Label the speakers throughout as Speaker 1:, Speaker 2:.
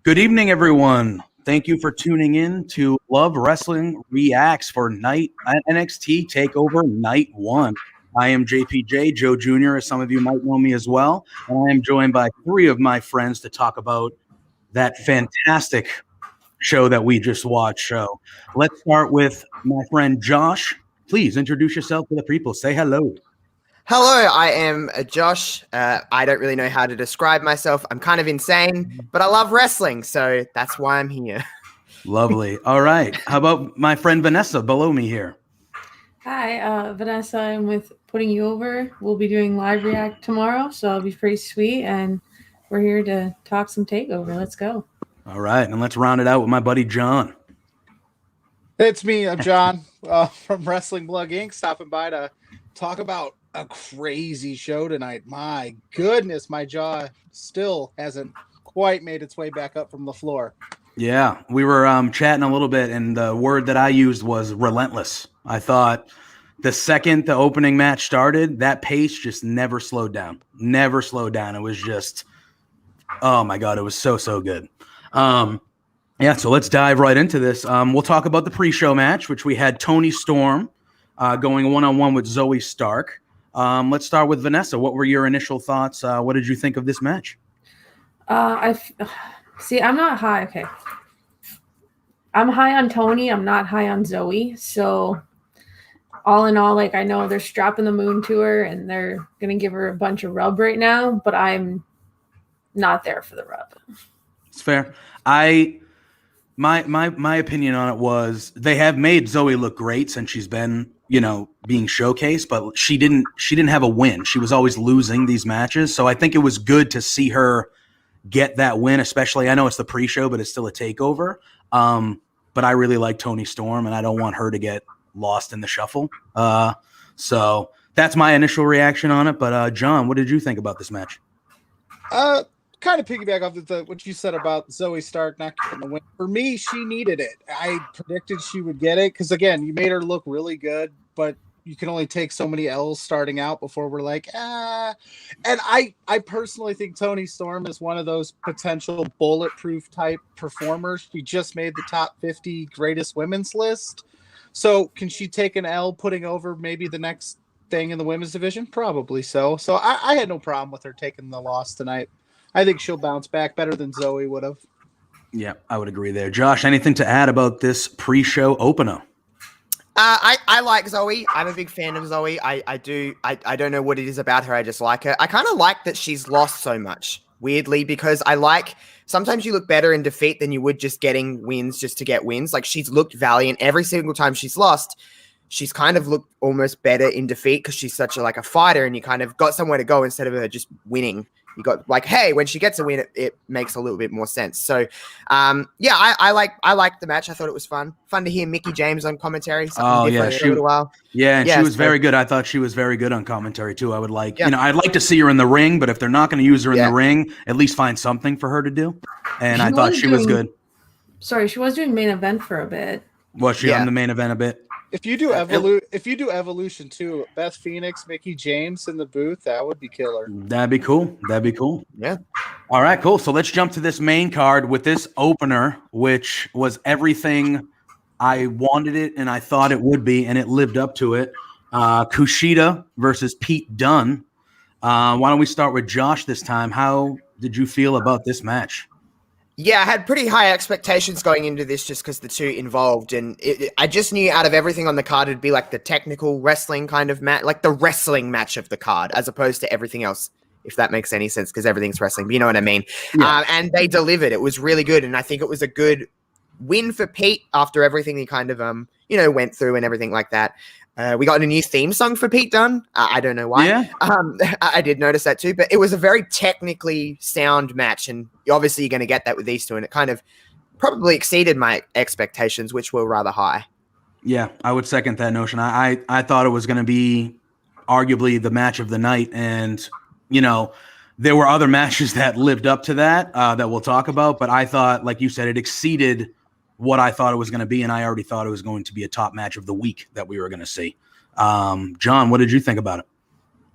Speaker 1: Good evening, everyone. Thank you for tuning in to Love Wrestling Reacts for NXT TakeOver Night 1. I am JPJ, Joe Jr., as some of you might know me as well, and I am joined by three of my friends to talk about that fantastic show that we just watched. So let's start with my friend Josh. Please introduce yourself to the people. Say hello.
Speaker 2: Hello, I am Josh. I don't really know how to describe myself. I'm kind of insane, but I love wrestling, so that's why I'm here.
Speaker 1: Lovely. All right. How about my friend Vanessa below me here?
Speaker 3: Hi, Vanessa. I'm with Putting You Over. We'll be doing live react tomorrow, so it'll be pretty sweet. And we're here to talk some takeover. Let's go.
Speaker 1: All right. And let's round it out with my buddy John.
Speaker 4: It's me. I'm John from Wrestling Blog Inc. stopping by to talk about a crazy show tonight. My goodness, my jaw still hasn't quite made its way back up from the floor.
Speaker 1: Yeah, we were chatting a little bit, and the word that I used was relentless. I thought the second the opening match started, that pace just never slowed down. Never slowed down. It was just, oh my God, it was so good. Yeah, so let's dive right into this. We'll talk about the pre-show match, which we had Toni Storm going one-on-one with Zoe Stark. Let's start with Vanessa. What were your initial thoughts? What did you think of this match?
Speaker 3: See, I'm not high. Okay. I'm high on Toni. I'm not high on Zoe. So all in all, like, I know they're strapping the moon to her and they're going to give her a bunch of rub right now, but I'm not there for the rub.
Speaker 1: It's fair. My opinion on it was they have made Zoe look great since she's been, being showcased, but she didn't have a win. She was always losing these matches. So I think it was good to see her get that win, especially, I know it's the pre-show, but it's still a takeover. But I really like Toni Storm, and I don't want her to get lost in the shuffle. So that's my initial reaction on it. But John, what did you think about this match?
Speaker 4: Kind of piggyback off what you said about Zoe Stark not getting the win. For me, she needed it. I predicted she would get it because, again, you made her look really good, but you can only take so many L's starting out before we're like, And I personally think Toni Storm is one of those potential bulletproof type performers. She just made the top 50 greatest women's list. So can she take an L putting over maybe the next thing in the women's division? Probably so. So I had no problem with her taking the loss tonight. I think she'll bounce back better than Zoe would have.
Speaker 1: Yeah, I would agree there. Josh, anything to add about this pre-show opener?
Speaker 2: I like Zoe. I'm a big fan of Zoe. I don't know what it is about her. I just like her. I kind of like that she's lost so much, weirdly, because sometimes you look better in defeat than you would just getting wins just to get wins. Like, she's looked valiant every single time she's lost. She's kind of looked almost better in defeat because she's such a fighter, and you kind of got somewhere to go instead of her just winning. You got hey, when she gets a win, it makes a little bit more sense. So, yeah, I like the match. I thought it was fun to hear Mickie James on commentary.
Speaker 1: Oh yeah,
Speaker 2: for a little while.
Speaker 1: Yeah, and she was very good. I thought she was very good on commentary too. I would I'd like to see her in the ring, but if they're not going to use her in the ring, at least find something for her to do. And I thought she was good.
Speaker 3: Sorry, she was doing main event for a bit.
Speaker 1: Was she on the main event a bit?
Speaker 4: If you do Evolution too, Beth Phoenix, Mickie James in the booth, that would be killer.
Speaker 1: That'd be cool.
Speaker 2: Yeah.
Speaker 1: All right, cool. So let's jump to this main card with this opener, which was everything I wanted it and I thought it would be, and it lived up to it. Kushida versus Pete Dunne. Why don't we start with Josh this time? How did you feel about this match?
Speaker 2: Yeah, I had pretty high expectations going into this just because the two involved. And I just knew out of everything on the card, it'd be like the technical wrestling kind of match, like the wrestling match of the card, as opposed to everything else, if that makes any sense, because everything's wrestling. But you know what I mean? Yeah. And they delivered. It was really good. And I think it was a good win for Pete after everything he kind of, went through and everything like that. We got a new theme song for Pete Dunne. I don't know why.
Speaker 1: Yeah.
Speaker 2: I did notice that too, but it was a very technically sound match, and obviously you're going to get that with these two, and it kind of probably exceeded my expectations, which were rather high.
Speaker 1: Yeah, I would second that notion. I thought it was going to be arguably the match of the night, and there were other matches that lived up to that that we'll talk about, but I thought, like you said, it exceeded what I thought it was going to be, and I already thought it was going to be a top match of the week that we were going to see. John, what did you think about it?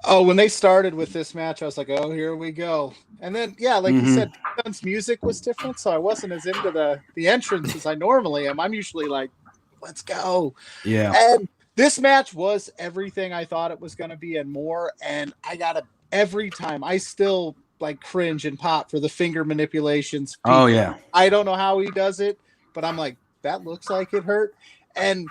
Speaker 4: Oh, when they started with this match, I was like, "Oh, here we go." And then, yeah, like you said, Dun's music was different, so I wasn't as into the entrance as I normally am. I'm usually like, "Let's go!"
Speaker 1: Yeah.
Speaker 4: And this match was everything I thought it was going to be and more. And I got to every time I still like cringe and pop for the finger manipulations.
Speaker 1: Oh yeah.
Speaker 4: I don't know how he does it, but I'm like, that looks like it hurt. And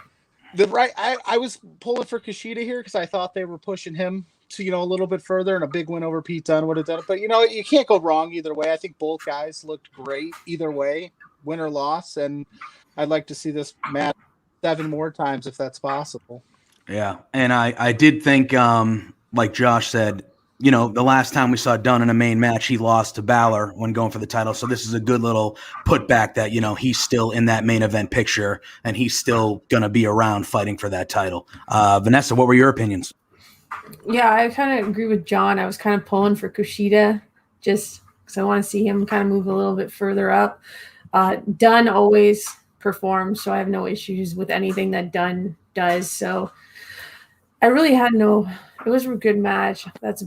Speaker 4: I was pulling for Kushida here because I thought they were pushing him to, a little bit further, and a big win over Pete Dunne would have done it. But, you can't go wrong either way. I think both guys looked great either way, win or loss. And I'd like to see this match 7 more times if that's possible.
Speaker 1: Yeah. And I did think, like Josh said, the last time we saw Dunn in a main match, he lost to Balor when going for the title. So this is a good little putback that, he's still in that main event picture and he's still going to be around fighting for that title. Vanessa, what were your opinions?
Speaker 3: Yeah, I kind of agree with John. I was kind of pulling for Kushida just because I want to see him kind of move a little bit further up. Dunn always performs, so I have no issues with anything that Dunn does. So I really had it was a good match. That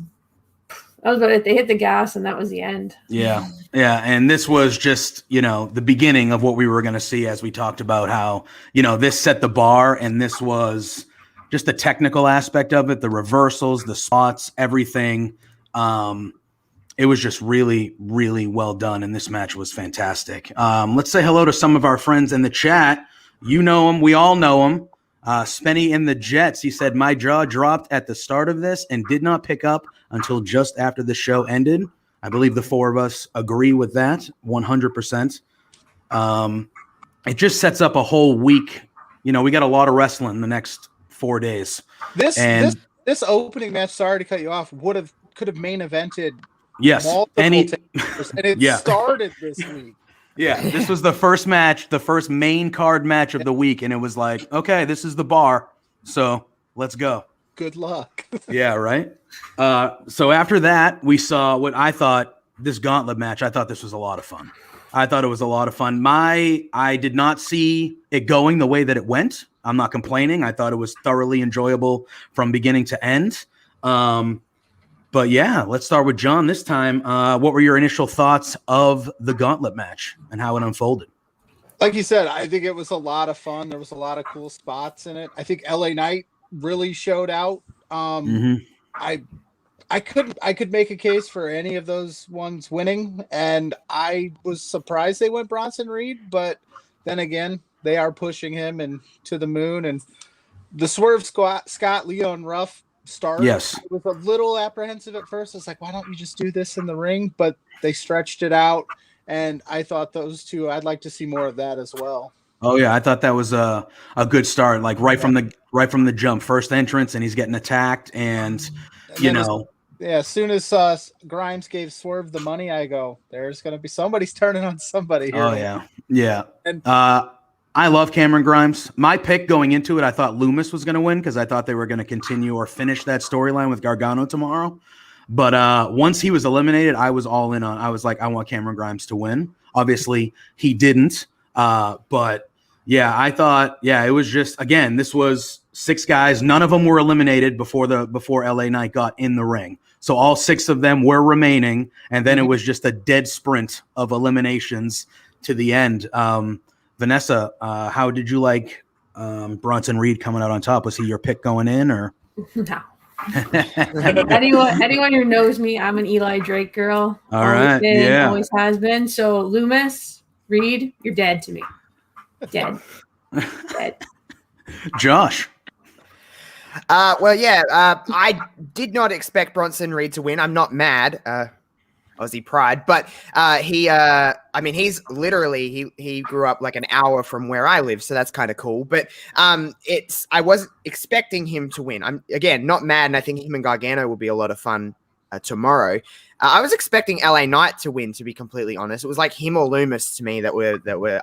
Speaker 3: was about it. They hit the gas and that was the end.
Speaker 1: Yeah. Yeah. And this was just, the beginning of what we were going to see, as we talked about how, this set the bar, and this was just the technical aspect of it, the reversals, the spots, everything. It was just really, really well done. And this match was fantastic. Let's say hello to some of our friends in the chat. You know them. We all know them. Spenny in the Jets. He said, my jaw dropped at the start of this and did not pick up until just after the show ended. I believe the 4 of us agree with that 100%. It just sets up a whole week. We got a lot of wrestling the next 4 days.
Speaker 4: This opening match, sorry to cut you off, could have main evented.
Speaker 1: Yes.
Speaker 4: And it started this week.
Speaker 1: Yeah, this was the first match, the first main card match of the week, and it was like, okay, this is the bar, so let's go.
Speaker 4: Good luck.
Speaker 1: Yeah, right? So after that, we saw what I thought, this gauntlet match, I thought this was a lot of fun. I thought it was a lot of fun. I did not see it going the way that it went. I'm not complaining. I thought it was thoroughly enjoyable from beginning to end. But yeah, let's start with John this time. What were your initial thoughts of the gauntlet match and how it unfolded?
Speaker 4: Like you said, I think it was a lot of fun. There was a lot of cool spots in it. I think LA Knight really showed out. I could make a case for any of those ones winning, and I was surprised they went Bronson Reed, but then again, they are pushing him and to the moon. And the Swerve Scott Leon Ruff start.
Speaker 1: Yes.
Speaker 4: I was a little apprehensive at first. I was like, why don't you just do this in the ring? But they stretched it out, and I thought those two, I'd like to see more of that as well.
Speaker 1: Oh yeah, I thought that was a good start. Like right from the jump, first entrance, and he's getting attacked, and
Speaker 4: as soon as Grimes gave Swerve the money, I go, there's going to be somebody's turning on somebody here.
Speaker 1: Oh yeah.
Speaker 4: And
Speaker 1: I love Cameron Grimes. My pick going into it, I thought Loomis was going to win because I thought they were going to continue or finish that storyline with Gargano tomorrow. But once he was eliminated, I was all in on. I was like, I want Cameron Grimes to win. Obviously, he didn't. But yeah, I thought, it was just, again, this was 6 guys. None of them were eliminated before LA Knight got in the ring. So all 6 of them were remaining, and then it was just a dead sprint of eliminations to the end. Vanessa, how did you like Bronson Reed coming out on top? Was he your pick going in, or?
Speaker 3: No. anyone who knows me, I'm an Eli Drake girl.
Speaker 1: All right, yeah,
Speaker 3: always has been. So Loomis, Reed, you're dead to me. Dead.
Speaker 1: Josh.
Speaker 2: I did not expect Bronson Reed to win. I'm not mad. Aussie pride, but he's literally he grew up like an hour from where I live, so that's kind of cool. But I wasn't expecting him to win. I'm again not mad, and I think him and Gargano will be a lot of fun tomorrow. I was expecting LA Knight to win, to be completely honest. It was like him or Loomis to me that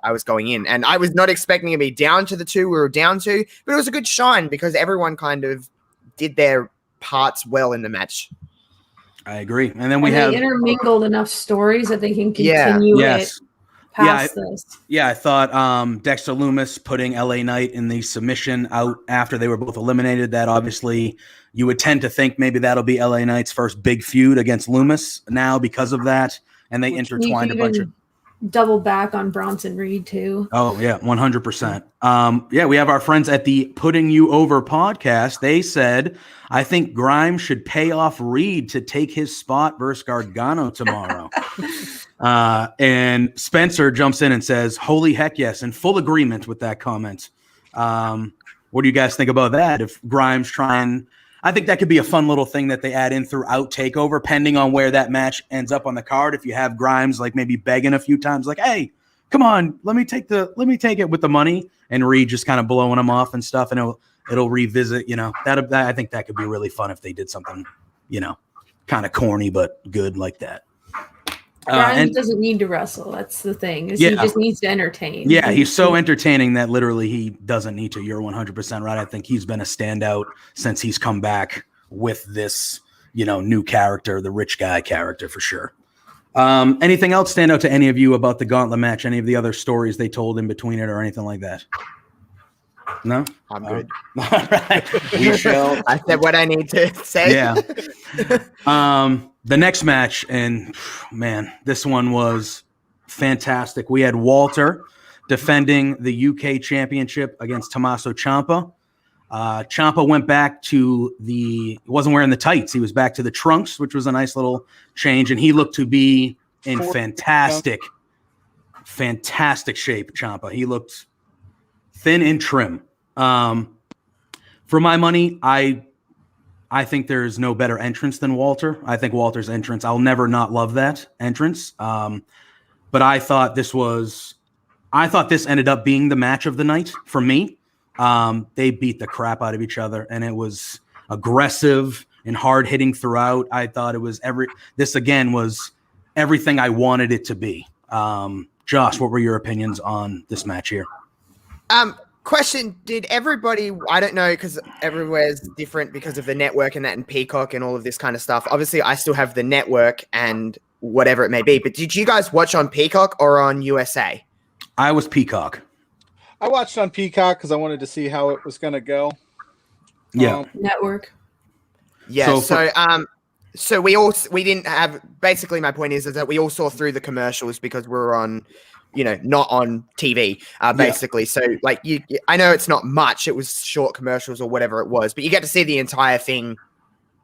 Speaker 2: I was going in, and I was not expecting to be down to the 2 we were down to, but it was a good shine because everyone kind of did their parts well in the match.
Speaker 1: I agree. And then
Speaker 3: they intermingled enough stories that they can continue it. past this.
Speaker 1: Yeah, I thought Dexter Lumis putting LA Knight in the submission out after they were both eliminated, that obviously you would tend to think maybe that'll be LA Knight's first big feud against Lumis now because of that. And they intertwined a bunch of
Speaker 3: double back on Bronson Reed too.
Speaker 1: Oh yeah, 100%. Yeah, we have our friends at the Putting You Over podcast. They said, I think Grimes should pay off Reed to take his spot versus Gargano tomorrow. And Spencer jumps in and says, holy heck yes, in full agreement with that comment. What do you guys think about that? If Grimes I think that could be a fun little thing that they add in throughout TakeOver, pending on where that match ends up on the card. If you have Grimes like maybe begging a few times, like, hey, come on, let me take it with the money, and Reed just kind of blowing him off and stuff, and it'll revisit, that I think that could be really fun if they did something, kind of corny but good like that.
Speaker 3: Grimes doesn't need to wrestle. That's the thing. He just needs to entertain.
Speaker 1: Yeah, he's so entertaining that literally he doesn't need to. You're 100% right. I think he's been a standout since he's come back with this, new character, the rich guy character for sure. Anything else stand out to any of you about the Gauntlet match? Any of the other stories they told in between it or anything like that? No?
Speaker 2: I'm good.
Speaker 1: All right. We shall.
Speaker 2: I said what I need to say.
Speaker 1: Yeah. The next match, and man, this one was fantastic. We had Walter defending the UK championship against Tommaso Ciampa. Ciampa went back to he wasn't wearing the tights. He was back to the trunks, which was a nice little change. And he looked to be in fantastic shape, Ciampa. He looked thin and trim. For my money, I think there's no better entrance than Walter. I think Walter's entrance, I'll never not love that entrance. But I thought this ended up being the match of the night for me. They beat the crap out of each other, and it was aggressive and hard hitting throughout. I thought this again was everything I wanted it to be. Josh, what were your opinions on this match here?
Speaker 2: Question, did everybody, I don't know, because everywhere's different because of the network and that and Peacock and all of this kind of stuff. Obviously, I still have the network and whatever it may be, but did you guys watch on Peacock or on USA?
Speaker 1: I was Peacock.
Speaker 4: I watched on Peacock because I wanted to see how it was going to go.
Speaker 1: Yeah.
Speaker 3: Network.
Speaker 2: Yeah, so we didn't have, basically my point is that we all saw through the commercials because we were on, not on TV, basically. Yeah. So, I know it's not much. It was short commercials or whatever it was, but you get to see the entire thing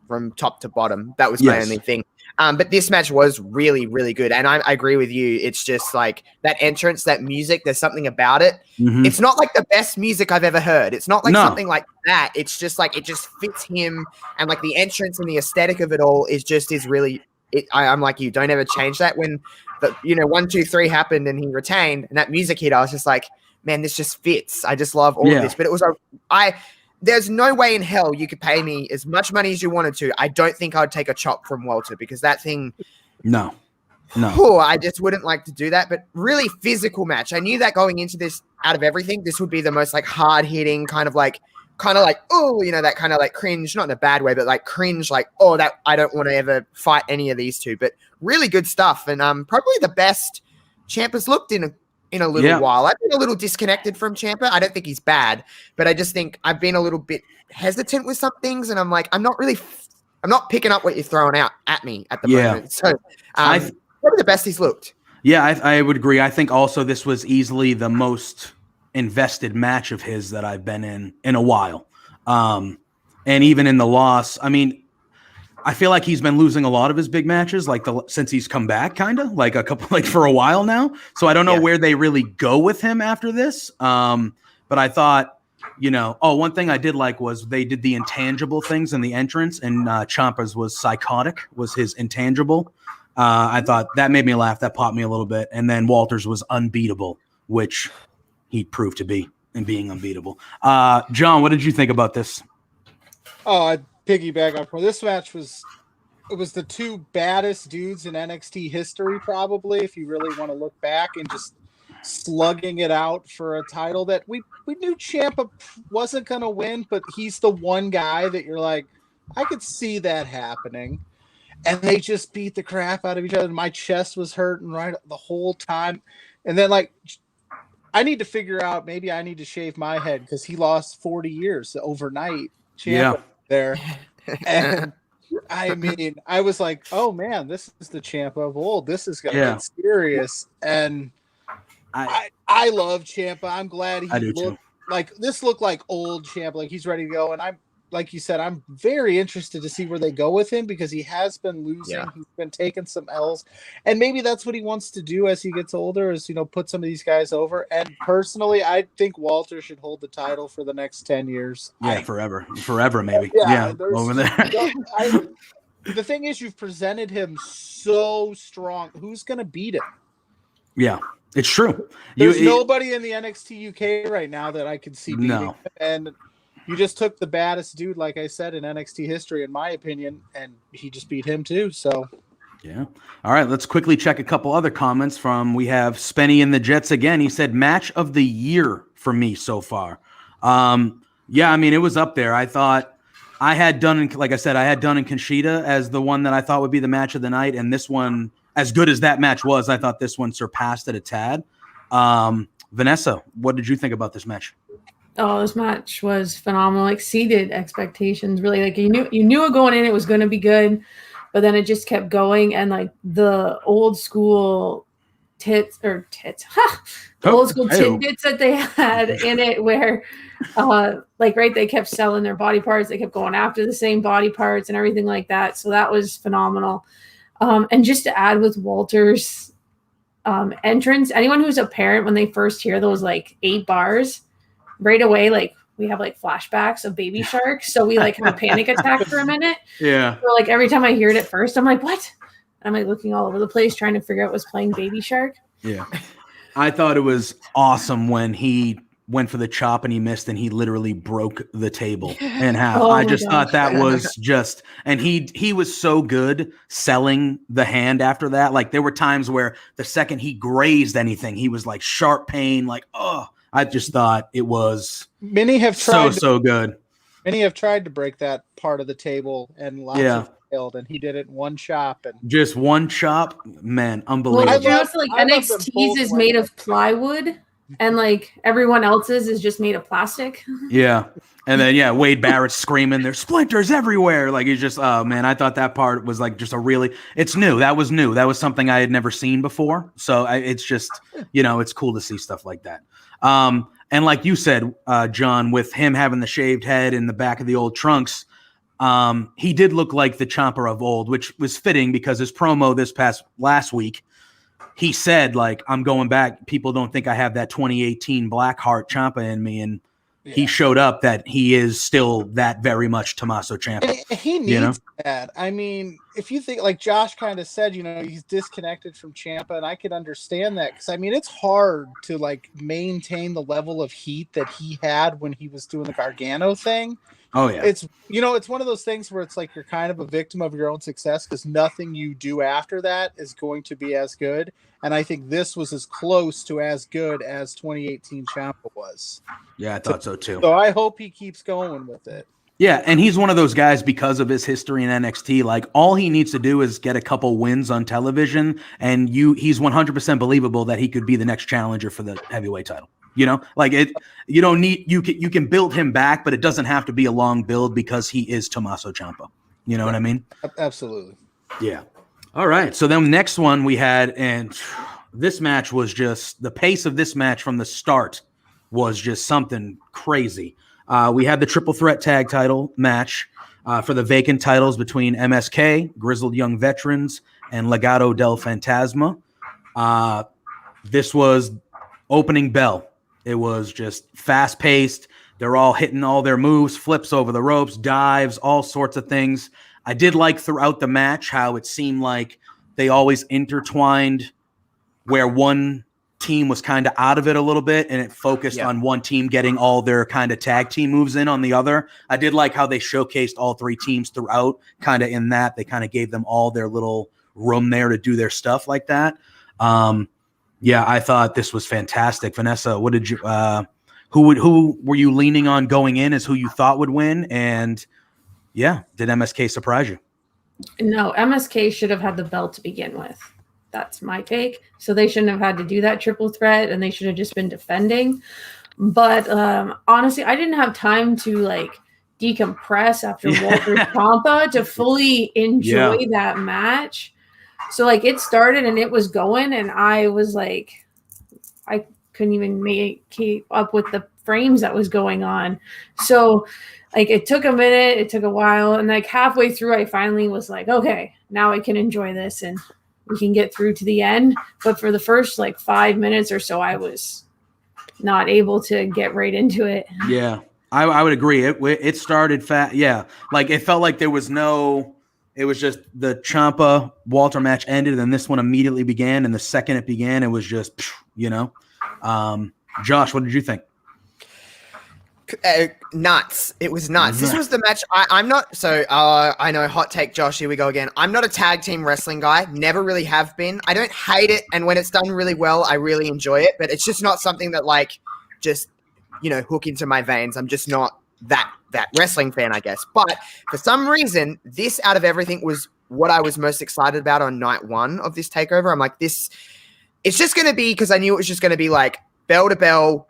Speaker 2: from top to bottom. That was my only thing. But this match was really, really good. And I agree with you. It's just like that entrance, that music, there's something about it. Mm-hmm. It's not like the best music I've ever heard. It's not like something like that. It's just like, it just fits him. And like the entrance and the aesthetic of it all is really, I'm like you, don't ever change that. When the 1, 2, 3 happened and he retained and that music hit, I was just like, man, this just fits. I just love all of this. But it was there's no way in hell you could pay me as much money as you wanted to. I don't think I'd take a chop from Walter because that thing.
Speaker 1: No.
Speaker 2: I just wouldn't like to do that. But really physical match. I knew that going into this, out of everything, this would be the most like hard hitting kind of like, oh, that kind of like cringe, not in a bad way, but like cringe, like, oh, that I don't want to ever fight any of these two. But really good stuff. And probably the best Ciampa's looked in a little while. I've been a little disconnected from Ciampa. I don't think he's bad, but I just think I've been a little bit hesitant with some things, and I'm like, I'm not picking up what you're throwing out at me at the moment. So probably the best he's looked.
Speaker 1: Yeah, I would agree. I think also this was easily the most invested match of his that I've been in a while. And even in the loss, I mean, I feel like he's been losing a lot of his big matches, since he's come back, kind of like a couple, for a while now. So I don't know where they really go with him after this. But I thought, one thing I did like was they did the intangible things in the entrance, and Ciampa's was psychotic, was his intangible. I thought that made me laugh. That popped me a little bit. And then Walter's was unbeatable, which he proved to be in being unbeatable. John, what did you think about this?
Speaker 4: I piggyback on this match was the two baddest dudes in NXT history, probably, if you really want to look back, and just slugging it out for a title that we knew Ciampa wasn't going to win, but he's the one guy that you're like, I could see that happening. And they just beat the crap out of each other. My chest was hurting right the whole time. And then like I need to figure out, maybe I need to shave my head because he lost 40 years overnight. Ciampa there. And I mean, I was like, oh man, this is the Ciampa of old. This is gonna get serious. And I love Ciampa. I'm glad he looked like this, looked like old Ciampa, like he's ready to go. And I'm, like you said, I'm very interested to see where they go with him because he has been losing. Yeah. He's been taking some L's, and maybe that's what he wants to do as he gets older, is, you know, put some of these guys over. And personally, I think Walter should hold the title for the next 10 years.
Speaker 1: Yeah, forever, maybe.
Speaker 4: Yeah,
Speaker 1: over there.
Speaker 4: The thing is, you've presented him so strong. Who's going to beat him?
Speaker 1: Yeah, it's true.
Speaker 4: There's nobody in the NXT UK right now that I can see beating him. And you just took the baddest dude, like I said, in NXT history, in my opinion, and he just beat him too. So,
Speaker 1: yeah. All right, let's quickly check a couple other comments from. We have Spenny in the Jets again. He said, "Match of the year for me so far." Yeah, I mean, it was up there. I thought I had Dunn, like I said, I had Dunn and Conchita as the one that I thought would be the match of the night, and this one, as good as that match was, I thought this one surpassed it a tad. Vanessa, what did you think about this match?
Speaker 3: Oh, this match was phenomenal. Exceeded expectations. Really, like you knew it going in, it was going to be good, but then it just kept going. And like the old school old school tidbits that they had in it, where they kept selling their body parts. They kept going after the same body parts and everything like that. So that was phenomenal. And just to add with Walter's entrance, anyone who's a parent, when they first hear those like 8 bars, right away, like we have like flashbacks of Baby Shark, so we like have a panic attack for a minute.
Speaker 1: Yeah.
Speaker 3: So like every time I hear it at first, I'm like, what? I'm like looking all over the place trying to figure out what's playing Baby Shark.
Speaker 1: Yeah. I thought it was awesome when he went for the chop and he missed, and he literally broke the table in half. I just thought that was just, and he was so good selling the hand after that. Like there were times where the second he grazed anything, he was like sharp pain, like, oh. I just thought it was
Speaker 4: many have tried
Speaker 1: so good.
Speaker 4: Many have tried to break that part of the table, and lots have failed, and he did it in one chop. And
Speaker 1: just one chop, man, unbelievable.
Speaker 3: Well, like NXT's is made of plywood, and like everyone else's is just made of plastic.
Speaker 1: Yeah. And then, Wade Barrett's screaming, there's splinters everywhere. Like, he's just, oh, man, I thought that part was like just it's new. That was new. That was something I had never seen before. So it's just, it's cool to see stuff like that. And like you said, John, with him having the shaved head in the back of the old trunks, he did look like the Ciampa of old, which was fitting because his promo last week, he said, like, I'm going back. People don't think I have that 2018 Blackheart Ciampa in me. And he showed up that he is still that very much Tommaso Ciampa.
Speaker 4: He needs that. I mean, if you think, like Josh kind of said, he's disconnected from Ciampa, and I could understand that because, I mean, it's hard to, like, maintain the level of heat that he had when he was doing the Gargano thing.
Speaker 1: Oh, yeah.
Speaker 4: It's, it's one of those things where it's like you're kind of a victim of your own success because nothing you do after that is going to be as good. And I think this was as close to as good as 2018 Ciampa was.
Speaker 1: Yeah, I thought so too.
Speaker 4: So I hope he keeps going with it.
Speaker 1: Yeah, and he's one of those guys because of his history in NXT. Like, all he needs to do is get a couple wins on television, and he's 100% believable that he could be the next challenger for the heavyweight title. Like it. You don't need you can build him back, but it doesn't have to be a long build because he is Tommaso Ciampa. You know what I mean?
Speaker 4: Absolutely.
Speaker 1: Yeah. All right. So then next one we had, and this match was just, the pace of this match from the start was just something crazy. We had the triple threat tag title match for the vacant titles between MSK, Grizzled Young Veterans, and Legado del Fantasma. This was opening bell. It was just fast paced. They're all hitting all their moves, flips over the ropes, dives, all sorts of things. I did like throughout the match how it seemed like they always intertwined where one team was kind of out of it a little bit and it focused on one team getting all their kind of tag team moves in on the other. I did like how they showcased all three teams throughout, kind of in that they kind of gave them all their little room there to do their stuff like that. Yeah, I thought this was fantastic. Vanessa, what did you who were you leaning on going in as who you thought would win? And yeah, did MSK surprise you?
Speaker 3: No, MSK should have had the belt to begin with. That's my take. So they shouldn't have had to do that triple threat, and they should have just been defending. But honestly, I didn't have time to like decompress after Walter Ciampa to fully enjoy that match. So like it started and it was going, and I was like, I couldn't even keep up with the frames that was going on. So like it took a minute, it took a while, and like halfway through, I finally was like, okay, now I can enjoy this and we can get through to the end. But for the first like 5 minutes or so, I was not able to get right into it.
Speaker 1: Yeah, I would agree. It started fast. Yeah, like it felt like there was no. It was just the Ciampa Walter match ended, and then this one immediately began. And the second it began, it was just Josh, what did you think?
Speaker 2: Nuts. It was nuts. This was the match. I'm not. So I know, hot take, Josh. Here we go again. I'm not a tag team wrestling guy. Never really have been. I don't hate it, and when it's done really well, I really enjoy it. But it's just not something that like just hook into my veins. I'm just not that wrestling fan, I guess. But for some reason, this out of everything was what I was most excited about on night one of this takeover. I'm like, this. It's just going to be, because I knew it was just going to be like bell to bell,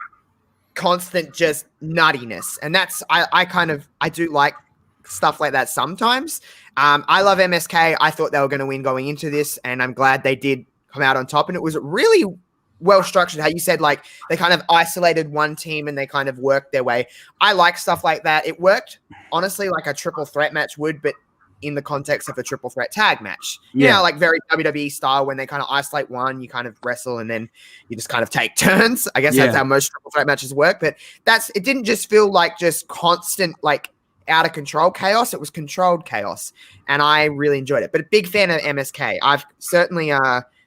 Speaker 2: constant just nuttiness. And that's, I do like stuff like that sometimes. I love MSK. I thought they were going to win going into this, and I'm glad they did come out on top. And it was really well structured. How you said, like, they kind of isolated one team and they kind of worked their way. I like stuff like that. It worked, honestly, like a triple threat match would, but in the context of a triple threat tag match. You know, like very WWE style, when they kind of isolate one, you kind of wrestle and then you just kind of take turns. I guess that's how most triple threat matches work. But it didn't just feel like just constant, like out of control chaos. It was controlled chaos. And I really enjoyed it. But a big fan of MSK. I've certainly,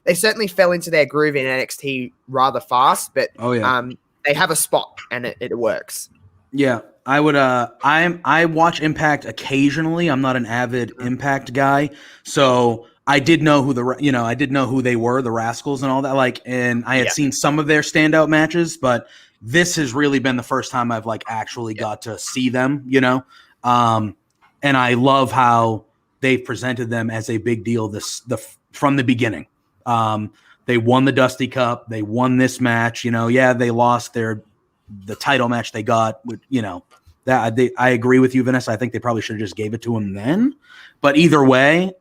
Speaker 2: they certainly fell into their groove in NXT rather fast, but they have a spot and it works.
Speaker 1: Yeah. I would I watch Impact occasionally. I'm not an avid Impact guy, so I did know who I did know who they were, the Rascals and all that, like, and I had seen some of their standout matches, but this has really been the first time I've like actually got to see them, and I love how they've presented them as a big deal from the beginning. They won the Dusty Cup, they won this match, they lost the title match they got, that I agree with you, Vanessa. I think they probably should have just gave it to him then. But either way,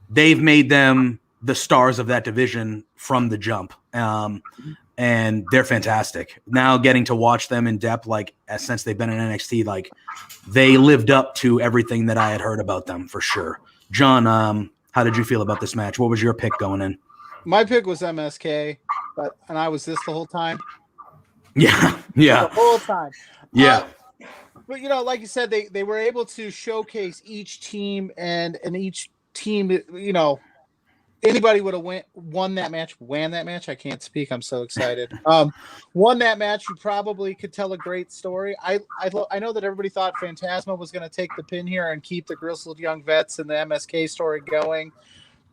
Speaker 1: they've made them the stars of that division from the jump. And they're fantastic. Now getting to watch them in depth, like since they've been in NXT, like they lived up to everything that I had heard about them for sure. John, how did you feel about this match? What was your pick going in?
Speaker 4: My pick was MSK, and I was this the whole time.
Speaker 1: Yeah.
Speaker 4: The whole time.
Speaker 1: Yeah.
Speaker 4: But like you said, they were able to showcase each team, and each team, anybody would have won that match. I can't speak. I'm so excited. Won that match. You probably could tell a great story. I know that everybody thought Phantasma was going to take the pin here and keep the Grizzled Young Vets and the MSK story going.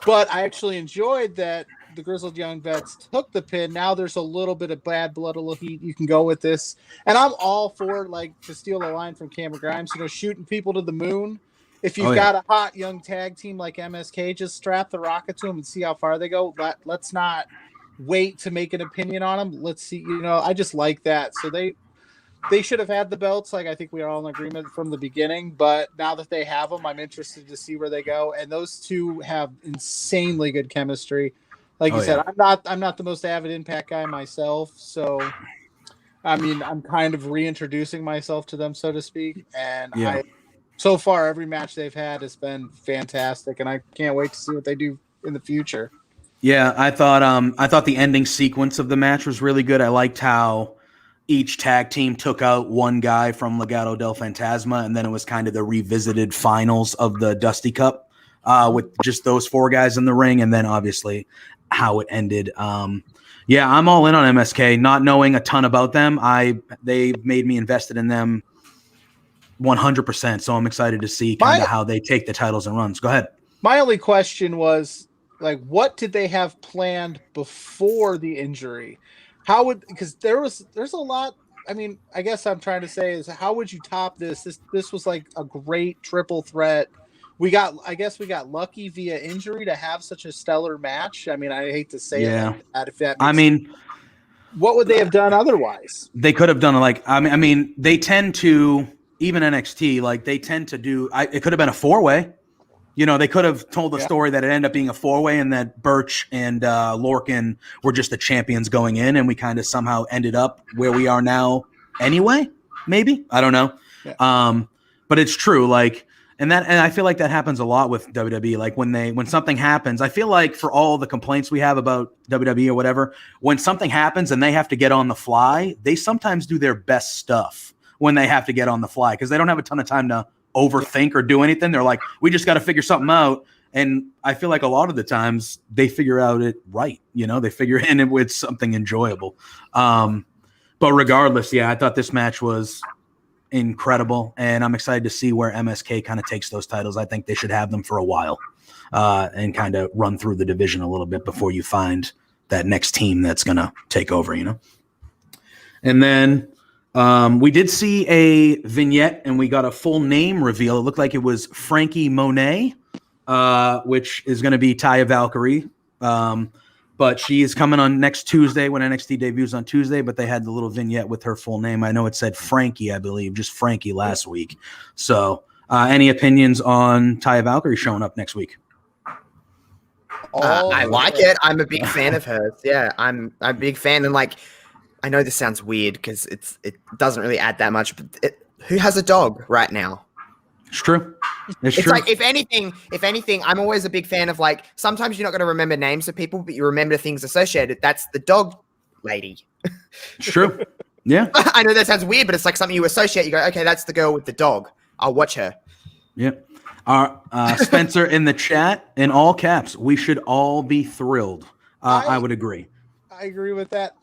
Speaker 4: But I actually enjoyed that the Grizzled Young Vets took the pin. Now there's a little bit of bad blood, a little heat. You can go with this. And I'm all for, like, to steal a line from Cameron Grimes, shooting people to the moon. If you've got a hot young tag team like MSK, just strap the rocket to them and see how far they go. Let's not wait to make an opinion on them. Let's see, I just like that. So they should have had the belts. Like, I think we are all in agreement from the beginning, but now that they have them, I'm interested to see where they go. And those two have insanely good chemistry. Like you said, I'm not the most avid Impact guy myself. So, I mean, I'm kind of reintroducing myself to them, so to speak. And so far, every match they've had has been fantastic. And I can't wait to see what they do in the future.
Speaker 1: Yeah. I thought the ending sequence of the match was really good. I liked how each tag team took out one guy from Legado del Fantasma, and then it was kind of the revisited finals of the Dusty Cup with just those four guys in the ring, and then obviously how it ended. I'm all in on MSK, not knowing a ton about them. They made me invested in them 100%, so I'm excited to see kind of how they take the titles and runs. Go ahead.
Speaker 4: My only question was, like, what did they have planned before the injury? Because there's a lot. I mean, I guess I'm trying to say is, how would you top this? This was like a great triple threat I guess we got lucky via injury to have such a stellar match. I mean, I hate to say it like that. If that makes what would they have done otherwise?
Speaker 1: They could have done I mean, they tend to, even NXT, like they tend to do. It could have been a 4-way. They could have told the story that it ended up being a 4-way, and that Birch and Lorcan were just the champions going in, and we kind of somehow ended up where we are now. Anyway, maybe I don't know. Yeah. But it's true. Like. And I feel like that happens a lot with WWE. Like when something happens, I feel like for all the complaints we have about WWE or whatever, when something happens and they have to get on the fly, they sometimes do their best stuff when they have to get on the fly because they don't have a ton of time to overthink or do anything. They're like, we just got to figure something out. And I feel like a lot of the times they figure out it right. They figure in it with something enjoyable. But regardless, I thought this match was incredible, and I'm excited to see where MSK kind of takes those titles. I think they should have them for a while and kind of run through the division a little bit before you find that next team that's going to take over, And then we did see a vignette, and we got a full name reveal. It looked like it was Frankie Monet, which is going to be Taya Valkyrie. But she is coming on next Tuesday when NXT debuts on Tuesday, but they had the little vignette with her full name. I know it said Frankie, I believe, just Frankie last week. So any opinions on Taya Valkyrie showing up next week?
Speaker 2: I like it. I'm a big fan of hers. Yeah, I'm a big fan. And like, I know this sounds weird because it doesn't really add that much, but who has a dog right now?
Speaker 1: It's true. It's
Speaker 2: true.
Speaker 1: Like
Speaker 2: if anything, I'm always a big fan of like sometimes you're not going to remember names of people, but you remember things associated. That's the dog lady.
Speaker 1: It's true. Yeah.
Speaker 2: I know that sounds weird, but it's like something you associate. You go, okay, that's the girl with the dog. I'll watch her.
Speaker 1: Yeah. Spencer in the chat in all caps. We should all be thrilled. I would agree.
Speaker 4: I agree with that.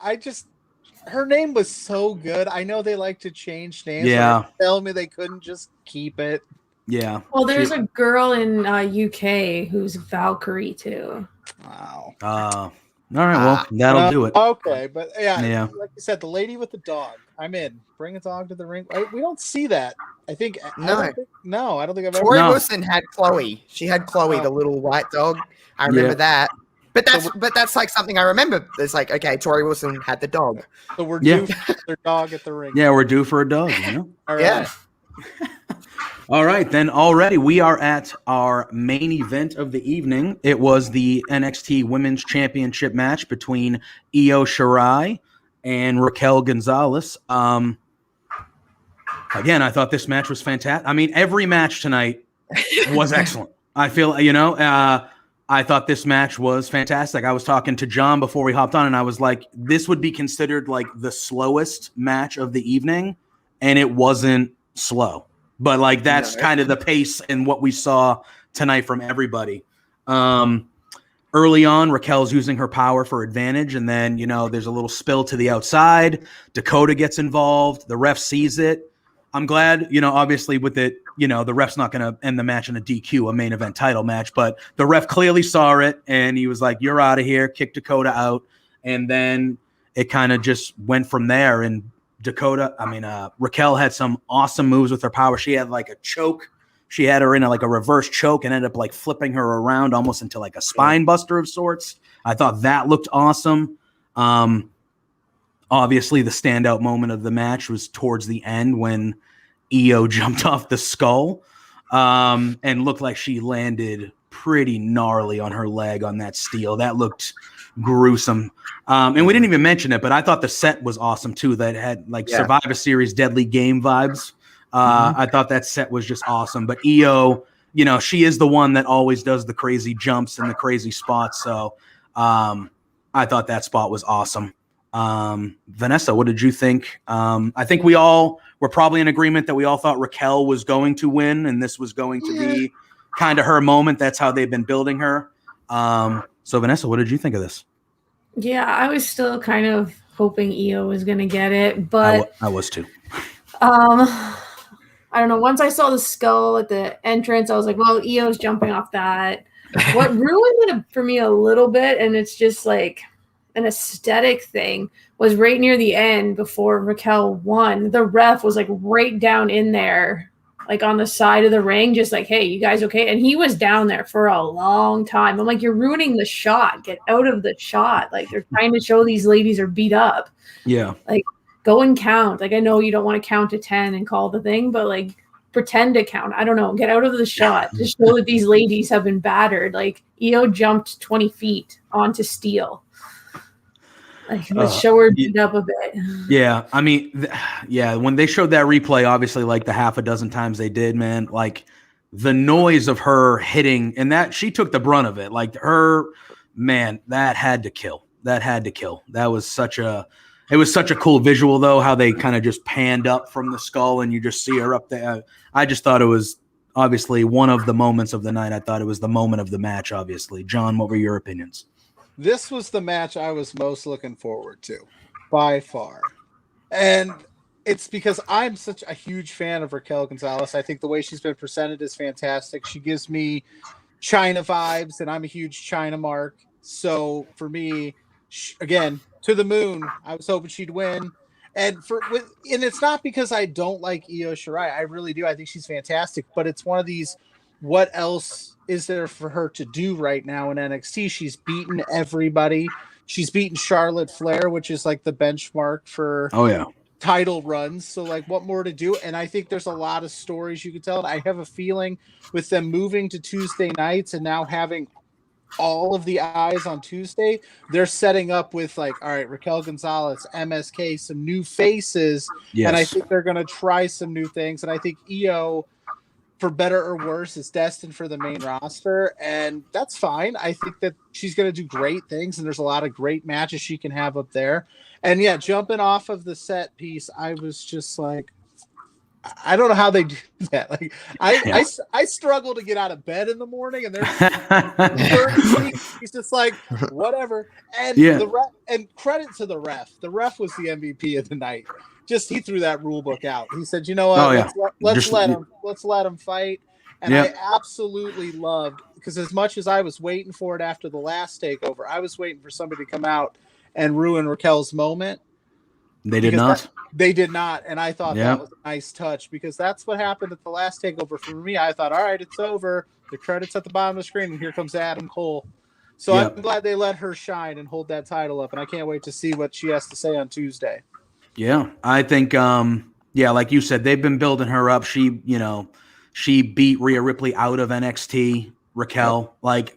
Speaker 4: Her name was so good. I know they like to change names.
Speaker 1: Yeah.
Speaker 4: Tell me they couldn't just keep it.
Speaker 1: Yeah.
Speaker 3: Well, there's a girl in UK who's Valkyrie too.
Speaker 4: Wow.
Speaker 1: All right. Well, that'll do it.
Speaker 4: Okay, but yeah, like you said, the lady with the dog. I'm in. Bring a dog to the ring. We don't see that. I think
Speaker 2: no.
Speaker 4: I don't think I've ever.
Speaker 2: Tori Wilson had Chloe. She had Chloe, the little white dog. I remember that. But that's like something I remember. It's like, okay, Tori Wilson had the dog.
Speaker 4: So we're due for their dog at the ring.
Speaker 1: Yeah, we're due for a dog.
Speaker 4: All right.
Speaker 2: Yeah.
Speaker 1: All right, then already we are at our main event of the evening. It was the NXT Women's Championship match between Io Shirai and Raquel Gonzalez. Again, I thought this match was fantastic. I mean, every match tonight was excellent. I feel, I thought this match was fantastic. I was talking to John before we hopped on, and I was like, this would be considered like the slowest match of the evening, and it wasn't slow. But like that's kind of the pace and what we saw tonight from everybody. Early on, Raquel's using her power for advantage, and then there's a little spill to the outside. Dakota gets involved. The ref sees it. I'm glad, obviously with it, the ref's not going to end the match in a DQ, a main event title match, but the ref clearly saw it and he was like, "You're out of here," kicked Dakota out. And then it kind of just went from there. And Raquel had some awesome moves with her power. She had like a choke. She had her in a reverse choke and ended up like flipping her around almost into like a spine buster of sorts. I thought that looked awesome. Obviously the standout moment of the match was towards the end when Io jumped off the skull and looked like she landed pretty gnarly on her leg on that steel. That looked gruesome. And we didn't even mention it, but I thought the set was awesome too. That had like Survivor Series Deadly Game vibes. I thought that set was just awesome. But Io, she is the one that always does the crazy jumps and the crazy spots. So I thought that spot was awesome. Vanessa, what did you think? I think we all were probably in agreement that we all thought Raquel was going to win, and this was going to be kind of her moment. That's how they've been building her. So Vanessa, what did you think of this?
Speaker 3: Yeah, I was still kind of hoping Io was going to get it, but
Speaker 1: I was too.
Speaker 3: I don't know. Once I saw the skull at the entrance, I was like, well, Io's jumping off that. What ruined it for me a little bit, and it's just like an aesthetic thing, was right near the end before Raquel won. The ref was like right down in there like on the side of the ring, just like, hey, you guys okay? And he was down there for a long time. I'm like, you're ruining the shot. Get out of the shot. Like, they're trying to show these ladies are beat up.
Speaker 1: Yeah.
Speaker 3: Like, go and count. Like, I know you don't want to count to 10 and call the thing, but like, pretend to count. I don't know. Get out of the shot. Just show that these ladies have been battered. Like, Io jumped 20 feet onto steel. Like, let's show her beat up a bit.
Speaker 1: Yeah, I mean, when they showed that replay, obviously, like the half a dozen times they did, man, like the noise of her hitting, and that she took the brunt of it. Like that had to kill. That was such a cool visual, though, how they kind of just panned up from the skull and you just see her up there. I just thought it was obviously one of the moments of the night. I thought it was the moment of the match, obviously. John, what were your opinions?
Speaker 4: This was the match I was most looking forward to, by far. And it's because I'm such a huge fan of Raquel Gonzalez. I think the way she's been presented is fantastic. She gives me China vibes, and I'm a huge China mark. So for me, again, to the moon. I was hoping she'd win. And it's not because I don't like Io Shirai. I really do. I think she's fantastic. But it's one of these, what else is there for her to do right now in NXT? She's beaten everybody. She's beaten Charlotte Flair, which is like the benchmark for title runs. So like, what more to do? And I think there's a lot of stories you could tell. And I have a feeling with them moving to Tuesday nights and now having all of the eyes on Tuesday, they're setting up with like, all right, Raquel Gonzalez, MSK, some new faces. Yes. And I think they're going to try some new things. And I think Io, for better or worse, is destined for the main roster. And that's fine. I think that she's going to do great things. And there's a lot of great matches she can have up there. And yeah, jumping off of the set piece, I was just like, I don't know how they do that. Like I struggle to get out of bed in the morning, and there's 30 he's just like whatever. And the ref, and credit to the ref. The ref was the MVP of the night. Just he threw that rule book out. He said, "You know what? Let's let him fight." And I absolutely loved, because as much as I was waiting for it after the last takeover, I was waiting for somebody to come out and ruin Raquel's moment.
Speaker 1: They did not.
Speaker 4: They did not, and I thought that was a nice touch, because that's what happened at the last takeover for me. I thought, all right, it's over. The credits at the bottom of the screen, and here comes Adam Cole. So I'm glad they let her shine and hold that title up, and I can't wait to see what she has to say on Tuesday. Yeah,
Speaker 1: I think, like you said, they've been building her up. She beat Rhea Ripley out of NXT. Raquel, like.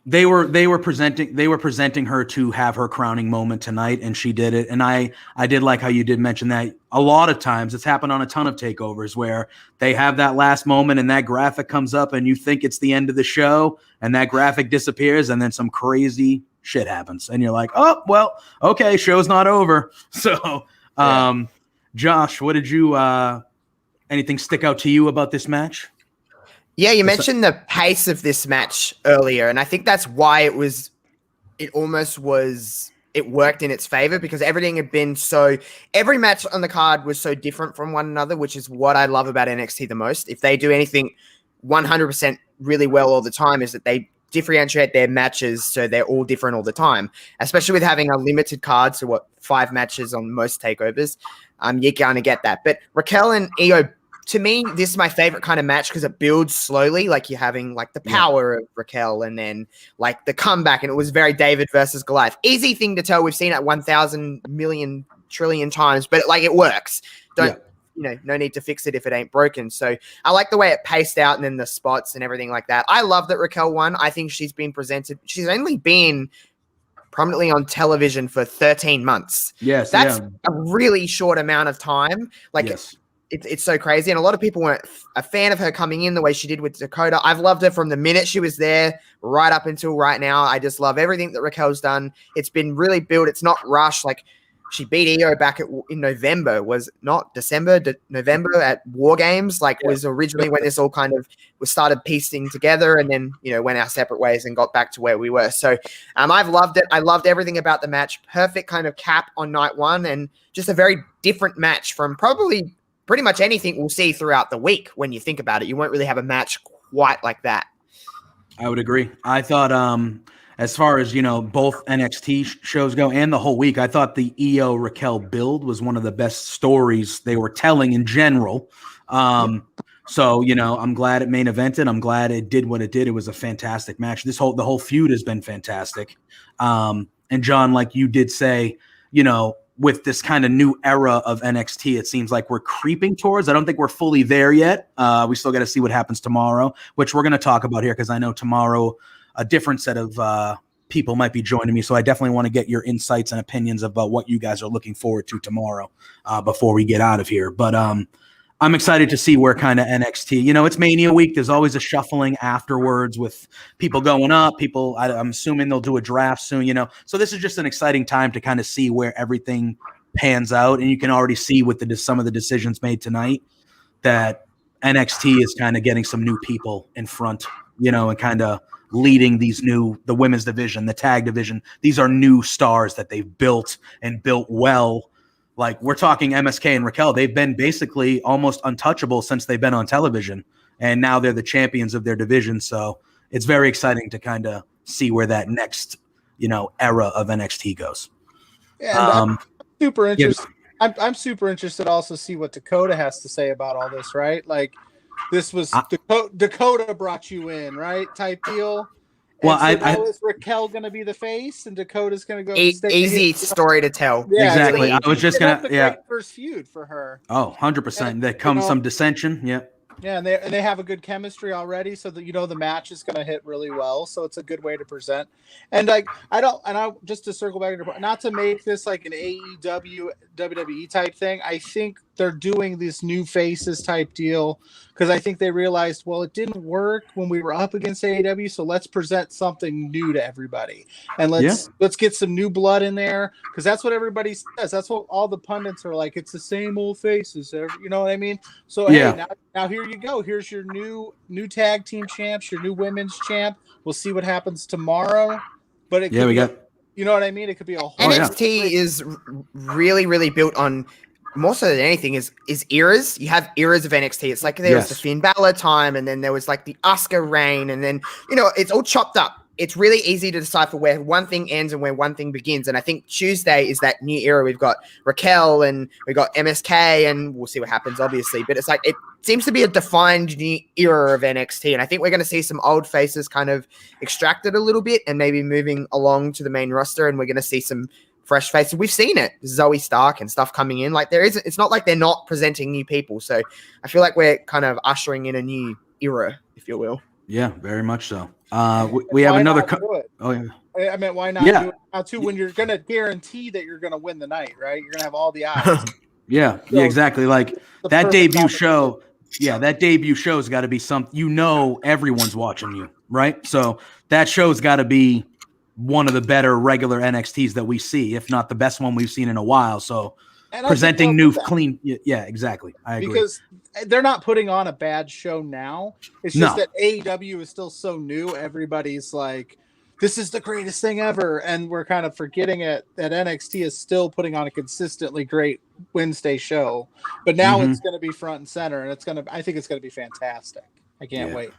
Speaker 1: They were presenting her to have her crowning moment tonight, and she did it. And I did like how you did mention that a lot of times it's happened on a ton of takeovers where they have that last moment and that graphic comes up and you think it's the end of the show and that graphic disappears and then some crazy shit happens and you're like, oh, well, okay, show's not over. So, Josh, what did you, anything stick out to you about this match?
Speaker 2: Yeah, you mentioned the pace of this match earlier, and I think that's why it worked in its favor, because everything had been every match on the card was so different from one another, which is what I love about NXT the most. If they do anything 100% really well all the time, is that they differentiate their matches so they're all different all the time, especially with having a limited card, so 5 matches on most takeovers, you're going to get that. But Raquel and Io, to me, this is my favorite kind of match because it builds slowly. Like you're having like the power of Raquel and then like the comeback. And it was very David versus Goliath. Easy thing to tell. We've seen it 1,000 million trillion times, but like it works. No need to fix it if it ain't broken. So I like the way it paced out and then the spots and everything like that. I love that Raquel won. I think she's been presented. She's only been prominently on television for 13 months.
Speaker 1: Yes.
Speaker 2: That's a really short amount of time. Like, It's so crazy. And a lot of people weren't a fan of her coming in the way she did with Dakota. I've loved her from the minute she was there right up until right now. I just love everything that Raquel's done. It's been really built. It's not rushed. Like she beat Io back in November, was not December, November at War Games. Like was originally when this all kind of was started piecing together and then, went our separate ways and got back to where we were. So I've loved it. I loved everything about the match. Perfect kind of cap on night one and just a very different match from probably pretty much anything we'll see throughout the week. When you think about it, you won't really have a match quite like that.
Speaker 1: I would agree. I thought, as far as, both NXT shows go and the whole week, I thought the Io Raquel build was one of the best stories they were telling in general. So, I'm glad it main evented. I'm glad it did what it did. It was a fantastic match. The whole feud has been fantastic. And John, like you did say, with this kind of new era of NXT, it seems like we're creeping towards. I don't think we're fully there yet. We still got to see what happens tomorrow, which we're going to talk about here because I know tomorrow a different set of people might be joining me. So I definitely want to get your insights and opinions about what you guys are looking forward to tomorrow before we get out of here. But I'm excited to see where kind of NXT, it's Mania week. There's always a shuffling afterwards with people going up. I'm assuming they'll do a draft soon, So this is just an exciting time to kind of see where everything pans out. And you can already see with some of the decisions made tonight that NXT is kind of getting some new people in front, and kind of leading the women's division, the tag division. These are new stars that they've built and built well. Like we're talking MSK and Raquel, they've been basically almost untouchable since they've been on television, and now they're the champions of their division. So it's very exciting to kind of see where that next, era of NXT goes.
Speaker 4: And I'm super interested. Yeah. I'm super interested to also see what Dakota has to say about all this, right? Like this was Dakota brought you in, right? Type deal. Well, now is Raquel going to be the face, and Dakota's going to go?
Speaker 2: Easy story to tell.
Speaker 1: Yeah, exactly. I was just going to.
Speaker 4: Great first feud for her.
Speaker 1: Oh, 100%. There comes some dissension. Yeah.
Speaker 4: Yeah, and they have a good chemistry already, so that the match is going to hit really well. So it's a good way to present. And I just to circle back, not to make this like an AEW WWE type thing. I think they're doing this new faces type deal because I think they realized, well, it didn't work when we were up against AEW, so let's present something new to everybody, and let's get some new blood in there because that's what everybody says. That's what all the pundits are like. It's the same old faces, you know what I mean? So hey, now here you go. Here's your new tag team champs, your new women's champ. We'll see what happens tomorrow, but it we got. You know what I mean? It could be a whole
Speaker 2: NXT is really, really built on more so than anything is eras. You have eras of NXT. It's like there was the Finn Balor time, and then there was like the Asuka reign, and then it's all chopped up. It's really easy to decipher where one thing ends and where one thing begins. And I think Tuesday is that new era. We've got Raquel and we've got MSK, and we'll see what happens, obviously. But it's like it seems to be a defined new era of NXT. And I think we're going to see some old faces kind of extracted a little bit and maybe moving along to the main roster. And we're going to see some fresh faces. We've seen it, Zoe Stark and stuff coming in. Like it's not like they're not presenting new people. So I feel like we're kind of ushering in a new era, if you will.
Speaker 1: Yeah, very much so. We have another.
Speaker 4: Oh yeah. I mean, why not do it now too? When you're going to guarantee that you're going to win the night, right? You're going to have all the eyes.
Speaker 1: Yeah, exactly. Like that debut show. Yeah, that debut show's got to be something. Everyone's watching you, right? So that show's got to be one of the better regular NXTs that we see, if not the best one we've seen in a while. So presenting new, clean. Yeah, exactly. I agree.
Speaker 4: Because they're not putting on a bad show now. It's just that AEW is still so new. Everybody's like, this is the greatest thing ever. And we're kind of forgetting it that NXT is still putting on a consistently great Wednesday show. But now it's going to be front and center. And I think it's going to be fantastic. I can't wait.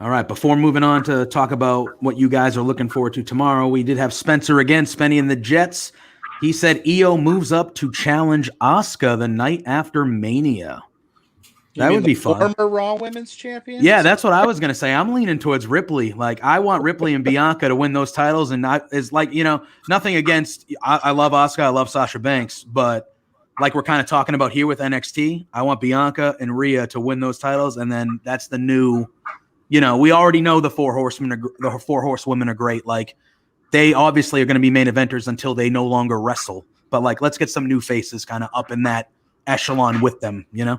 Speaker 1: All right. Before moving on to talk about what you guys are looking forward to tomorrow, we did have Spencer again, Spenny and the Jets. He said Io moves up to challenge Asuka the night after Mania. That would be fun.
Speaker 4: Former Raw Women's Champion?
Speaker 1: Yeah, that's what I was going to say. I'm leaning towards Ripley. Like, I want Ripley and Bianca to win those titles. And nothing against – I love Asuka. I love Sasha Banks. But like we're kind of talking about here with NXT, I want Bianca and Rhea to win those titles. And then that's the new – we already know the four horsewomen are great. Like, they obviously are going to be main eventers until they no longer wrestle. But, like, let's get some new faces kind of up in that echelon with them, Yep.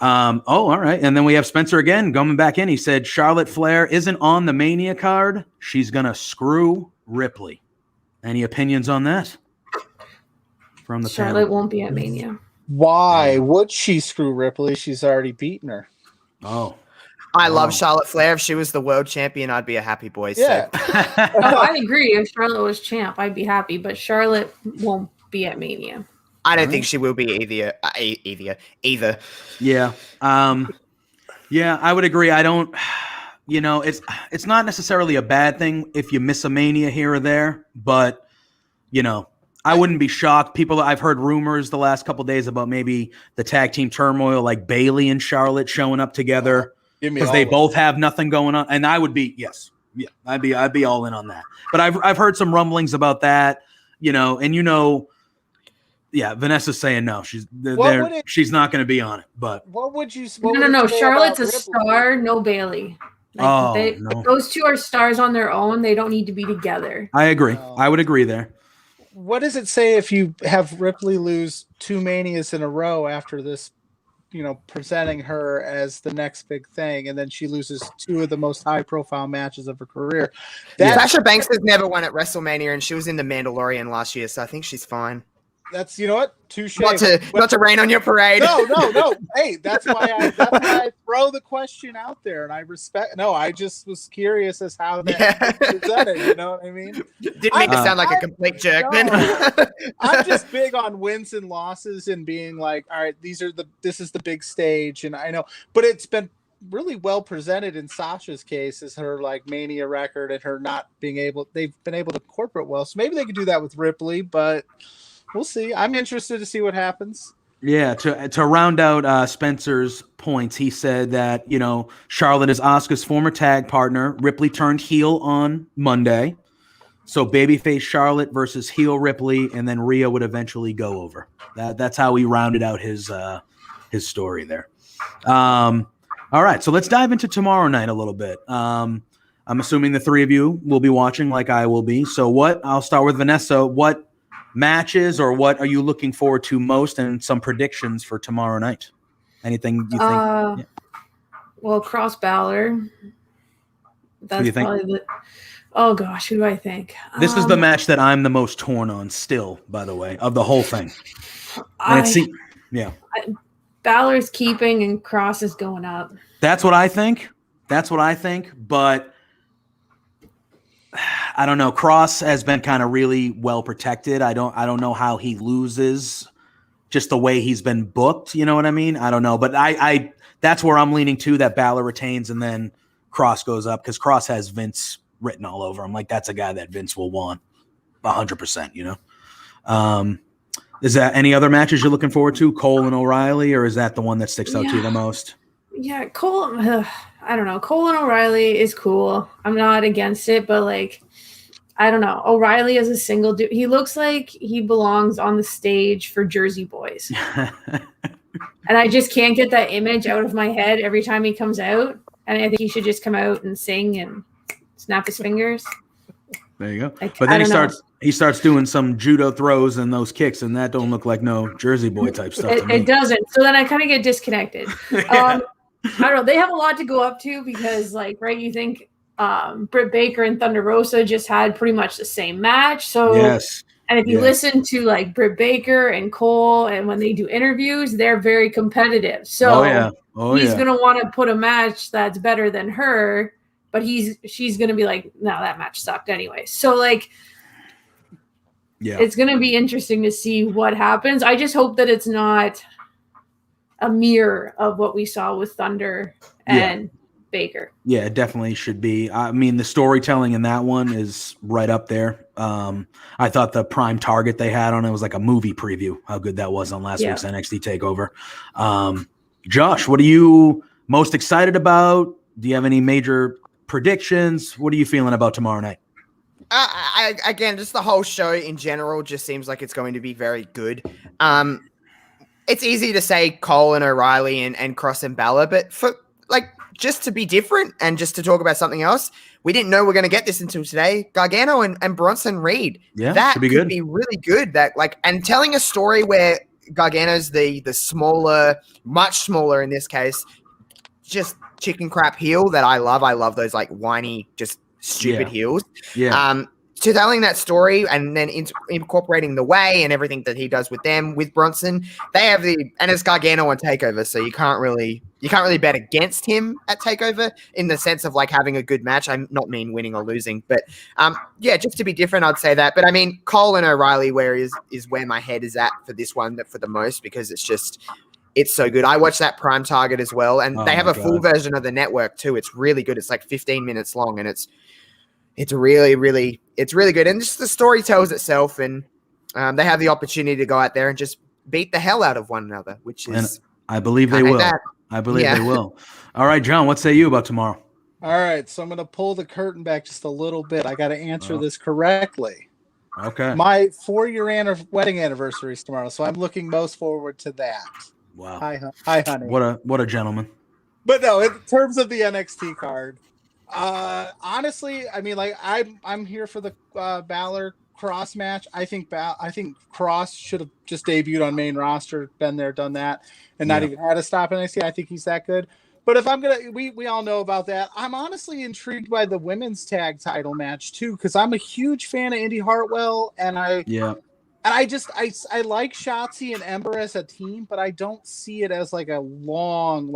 Speaker 1: All right. And then we have Spencer again coming back in. He said Charlotte Flair isn't on the Mania card. She's going to screw Ripley. Any opinions on that? From the
Speaker 3: Charlotte won't be at Mania.
Speaker 4: Why would she screw Ripley? She's already beaten her.
Speaker 1: Oh.
Speaker 2: I love Charlotte Flair. If she was the world champion, I'd be a happy boy.
Speaker 4: Yeah.
Speaker 3: I agree. If Charlotte was champ, I'd be happy. But Charlotte won't be at Mania.
Speaker 2: I don't think she will be either.
Speaker 1: Yeah. Yeah, I would agree. I don't, it's not necessarily a bad thing if you miss a Mania here or there, but, I wouldn't be shocked. I've heard rumors the last couple of days about maybe the tag team turmoil, like Bailey and Charlotte showing up together because they both have nothing going on. And I would be, I'd be all in on that. But I've heard some rumblings about that, Vanessa's saying no. She's not going to be on it. But
Speaker 4: what would you?
Speaker 3: No. Charlotte's a star, no Bailey. Those two are stars on their own. They don't need to be together.
Speaker 1: I agree. I would agree there.
Speaker 4: What does it say if you have Ripley lose 2 Manias in a row after this, presenting her as the next big thing, and then she loses 2 of the most high-profile matches of her career?
Speaker 2: Sasha Banks has never won at WrestleMania, and she was in The Mandalorian last year, so I think she's fine.
Speaker 4: That's touche.
Speaker 2: Not to rain on your parade.
Speaker 4: No. Hey, that's why I throw the question out there, and I respect. No, I just was curious as how that presented. You know what I mean?
Speaker 2: Didn't make it sound like a complete jerk. Then
Speaker 4: I'm just big on wins and losses and being like, all right, this is the big stage, and I know, but it's been really well presented in Sasha's case as her like Mania record and her not being able. They've been able to corporate well, so maybe they could do that with Ripley, but. We'll see. I'm interested to see what happens.
Speaker 1: Yeah, to round out Spencer's points, he said that, Charlotte is Asuka's former tag partner. Ripley turned heel on Monday. So babyface Charlotte versus heel Ripley, and then Rhea would eventually go over. That's how he rounded out his story there. All right, so let's dive into tomorrow night a little bit. I'm assuming the 3 of you will be watching like I will be. So I'll start with Vanessa. What matches or what are you looking forward to most, and some predictions for tomorrow night? Anything you think? Yeah.
Speaker 3: Well, Cross Balor. That's
Speaker 1: who do you think?
Speaker 3: Probably oh gosh, who do I think?
Speaker 1: This is the match that I'm the most torn on still, by the way, of the whole thing.
Speaker 3: Balor's keeping and Cross is going up.
Speaker 1: That's what I think. But I don't know. Cross has been kind of really well protected. I don't know how he loses, just the way he's been booked. You know what I mean? I don't know, but I that's where I'm leaning to, that Balor retains and then Cross goes up, because Cross has Vince written all over him. Like, that's a guy that Vince will want 100%. Is that any other matches you're looking forward to? Cole and O'Reilly, or is that the one that sticks out to you the most?
Speaker 3: Yeah, Cole. I don't know. Cole and O'Reilly is cool. I'm not against it, but I don't know. O'Reilly is a single dude. He looks like he belongs on the stage for Jersey Boys. And I just can't get that image out of my head every time he comes out. And I think he should just come out and sing and snap his fingers.
Speaker 1: There you go. But then he starts doing some judo throws and those kicks, and that don't look like no Jersey Boy type stuff to me.
Speaker 3: It doesn't. So then I kind of get disconnected. I don't know. They have a lot to go up to, because you think Britt Baker and Thunder Rosa just had pretty much the same match. So
Speaker 1: yes.
Speaker 3: And if you listen to Britt Baker and Cole, and when they do interviews, they're very competitive. So he's going to want to put a match that's better than her, but she's going to be like, no, that match sucked anyway. So it's going to be interesting to see what happens. I just hope that it's not a mirror of what we saw with Thunder and Baker.
Speaker 1: Yeah, it definitely should be. I mean, the storytelling in that one is right up there. I thought the prime target they had on it was like a movie preview, how good that was on last week's NXT TakeOver. Josh, what are you most excited about? Do you have any major predictions? What are you feeling about tomorrow night?
Speaker 2: Again, just the whole show in general just seems like it's going to be very good. It's easy to say Cole and O'Reilly and Cross and Balor, but for just to be different and just to talk about something else, we didn't know we're going to get this until today. Gargano and Bronson Reed.
Speaker 1: Yeah,
Speaker 2: that could be really good. And telling a story where Gargano's the smaller, much smaller in this case, just chicken crap heel that I love. I love those whiny, just stupid heels.
Speaker 1: Yeah.
Speaker 2: To telling that story and then incorporating the way and everything that he does with them, with Bronson, they have and it's Gargano on TakeOver, so you can't really bet against him at TakeOver in the sense of having a good match. I not mean winning or losing, but just to be different, I'd say that. But I mean, Cole and O'Reilly is where my head is at for this one for the most, because it's so good. I watched that Prime Target as well, and they have a full version of the network too. It's really good. It's 15 minutes long, and it's really, really, it's really good. And just the story tells itself. And They have the opportunity to go out there and just beat the hell out of one another, which is.
Speaker 1: And I believe they will.
Speaker 2: That.
Speaker 1: I believe they will. All right, John, what say you about tomorrow?
Speaker 4: All right, so I'm going to pull the curtain back just a little bit. I got to answer this correctly.
Speaker 1: Okay.
Speaker 4: My 4-year wedding anniversary is tomorrow, so I'm looking most forward to that.
Speaker 1: Wow.
Speaker 4: Hi, honey.
Speaker 1: What a gentleman.
Speaker 4: But no, in terms of the NXT card, honestly, I mean, like I'm here for the Balor Cross match. I think Cross should have just debuted on main roster, been there, done that, and not even had to stop NXT. I think he's that good. But if I'm gonna, we all know about that. I'm honestly intrigued by the women's tag title match too, because I'm a huge fan of Indy Hartwell, and I like Shotzi and Ember as a team, but I don't see it as like a long,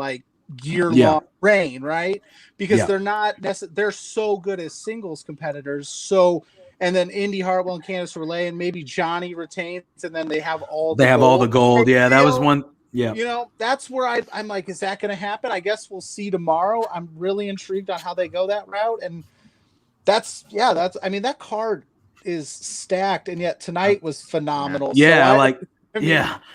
Speaker 4: year-long reign, right? Because they're not they're so good as singles competitors. So, and then Indy Hartwell and Candice LeRae, and maybe Johnny retains, and then they have all the gold.
Speaker 1: Yeah, that was one. Yeah.
Speaker 4: You know, that's where I'm like, is that going to happen? I guess we'll see tomorrow. I'm really intrigued on how they go that route. And that card is stacked. And yet tonight was phenomenal.
Speaker 1: Yeah.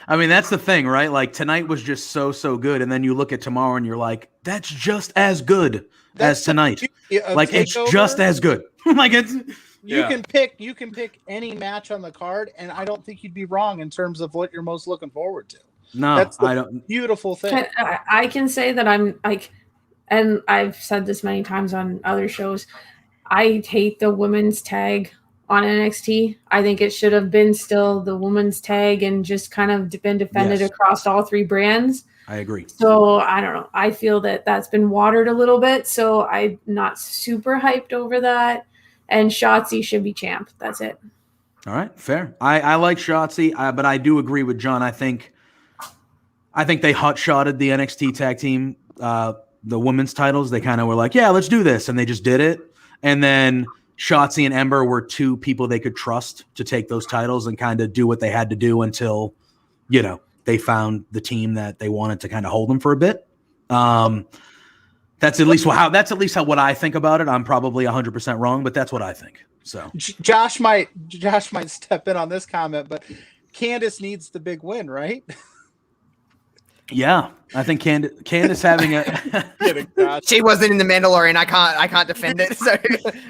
Speaker 1: I mean, that's the thing, right? Like tonight was just so good. And then you look at tomorrow and you're like, that's just as good as tonight. Like it's just as good. Like it's.
Speaker 4: You can pick any match on the card. And I don't think you'd be wrong in terms of what you're most looking forward to.
Speaker 1: No,
Speaker 4: that's the beautiful thing.
Speaker 3: I can say that I'm like, and I've said this many times on other shows, I hate the women's tag on NXT. I think it should have been still the women's tag and just kind of been defended across all three brands.
Speaker 1: I agree.
Speaker 3: So I don't know. I feel that that's been watered a little bit. So I'm not super hyped over that. And Shotzi should be champ. That's it.
Speaker 1: All right, fair. I like Shotzi, but I do agree with John. I think they hot-shotted the NXT tag team, the women's titles. They kind of were like, yeah, let's do this. And they just did it. And then Shotzi and Ember were two people they could trust to take those titles and kind of do what they had to do until, they found the team that they wanted to kind of hold them for a bit. That's at least how what I think about it. I'm probably 100% wrong, but that's what I think. So
Speaker 4: Josh might step in on this comment, but Candice needs the big win, right?
Speaker 1: Yeah, I think Candice having a
Speaker 2: she wasn't in the Mandalorian. I can't defend it. So.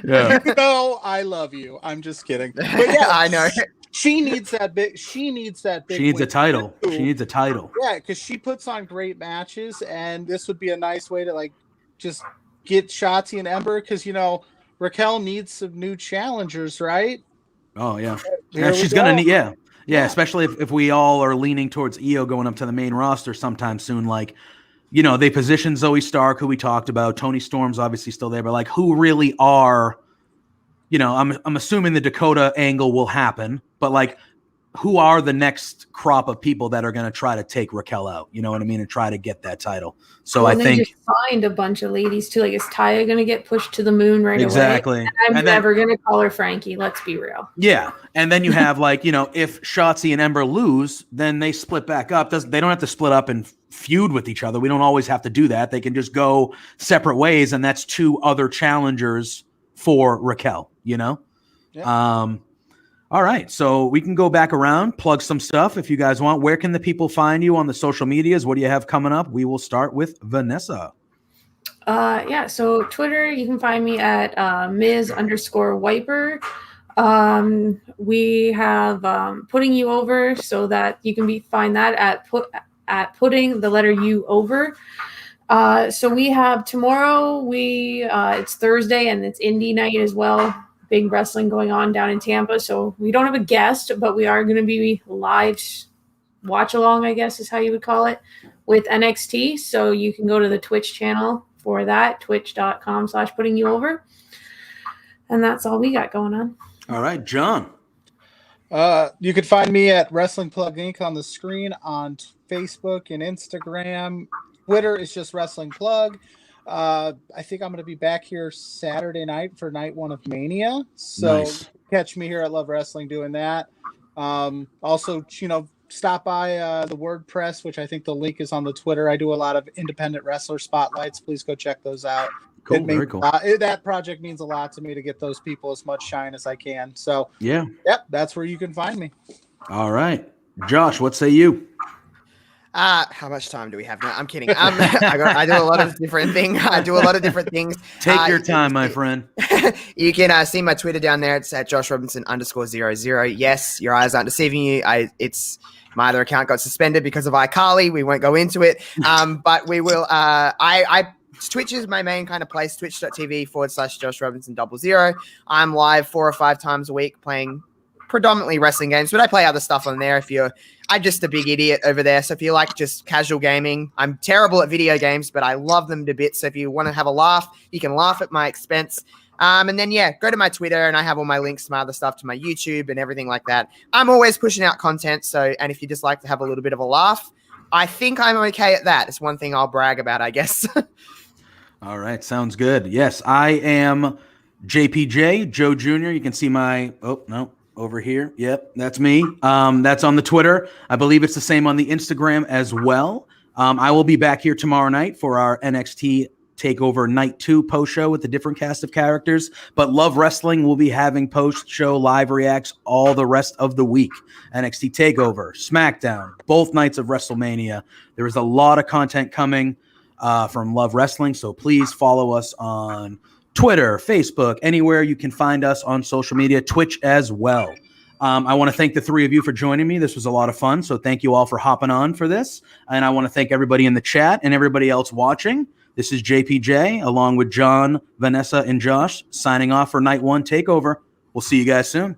Speaker 1: Yeah.
Speaker 4: No, I love you. I'm just kidding. But yeah,
Speaker 2: I know.
Speaker 4: She needs that big. She needs that big.
Speaker 1: She needs a title. Too. She needs a title.
Speaker 4: Yeah, because she puts on great matches, and this would be a nice way to just get Shotzi and Ember, because Raquel needs some new challengers, right?
Speaker 1: Oh yeah, she's gonna need Yeah, especially if we all are leaning towards Io going up to the main roster sometime soon. They position Zoe Stark, who we talked about. Tony Storm's obviously still there, but who really are, I'm assuming the Dakota angle will happen, but who are the next crop of people that are going to try to take Raquel out? You know what I mean? And try to get that title. So I think
Speaker 3: they just signed a bunch of ladies too. Is Taya going to get pushed to the moon right away?
Speaker 1: Exactly.
Speaker 3: I'm never going to call her Frankie. Let's be real.
Speaker 1: Yeah. And then you have if Shotzi and Ember lose, then they split back up. They don't have to split up and feud with each other. We don't always have to do that. They can just go separate ways. And that's two other challengers for Raquel, Yeah. All right, so we can go back around, plug some stuff if you guys want. Where can the people find you on the social medias? What do you have coming up? We will start with Vanessa.
Speaker 3: So Twitter, you can find me at Ms_Wiper. We have Putting You Over, so that you can find that at Putting the letter U Over. So we have tomorrow. It's Thursday and it's indie night as well. Big wrestling going on down in Tampa. So we don't have a guest, but we are going to be live watch along, I guess is how you would call it, with NXT. So you can go to the Twitch channel for that, twitch.com/puttingyouover. And that's all we got going on.
Speaker 1: All right, John.
Speaker 4: You can find me at Wrestling Plug Inc. on the screen on Facebook and Instagram. Twitter is just Wrestling Plug. I think I'm going to be back here Saturday night for night 1 of Mania. So Catch me here at Love Wrestling doing that. Also, stop by the WordPress, which I think the link is on the Twitter. I do a lot of independent wrestler spotlights. Please go check those out.
Speaker 1: Cool.
Speaker 4: It means
Speaker 1: Very cool.
Speaker 4: that project means a lot to me to get those people as much shine as I can. So
Speaker 1: Yeah.
Speaker 4: yep, that's where you can find me.
Speaker 1: All right. Josh, what say you?
Speaker 2: How much time do we have now? I'm kidding. I do a lot of different things.
Speaker 1: Take your time, my friend.
Speaker 2: You can see my Twitter down there. It's at @JoshRobinson_00. Yes, your eyes aren't deceiving you. It's my other account got suspended because of iCarly. We won't go into it. But we will. Twitch is my main kind of place. Twitch.tv/JoshRobinson00. I'm live 4 or 5 times a week playing predominantly wrestling games, but I play other stuff on there. I'm just a big idiot over there. So if you like just casual gaming, I'm terrible at video games, but I love them to bits. So if you want to have a laugh, you can laugh at my expense. And then, go to my Twitter and I have all my links to my other stuff, to my YouTube and everything like that. I'm always pushing out content. So, and if you just like to have a little bit of a laugh, I think I'm okay at that. It's one thing I'll brag about, I guess.
Speaker 1: All right. Sounds good. Yes, I am JPJ, Joe Jr. You can see my, over here. Yep, that's me. That's on the Twitter. I believe it's the same on the Instagram as well. I will be back here tomorrow night for our NXT TakeOver Night 2 post show with a different cast of characters. But Love Wrestling will be having post show live reacts all the rest of the week. NXT TakeOver, SmackDown, both nights of WrestleMania. There is a lot of content coming from Love Wrestling. So please follow us on Twitter, Facebook, anywhere you can find us on social media, Twitch as well. I want to thank the 3 of you for joining me. This was a lot of fun. So thank you all for hopping on for this. And I want to thank everybody in the chat and everybody else watching. This is JPJ along with John, Vanessa, and Josh signing off for Night 1 TakeOver. We'll see you guys soon.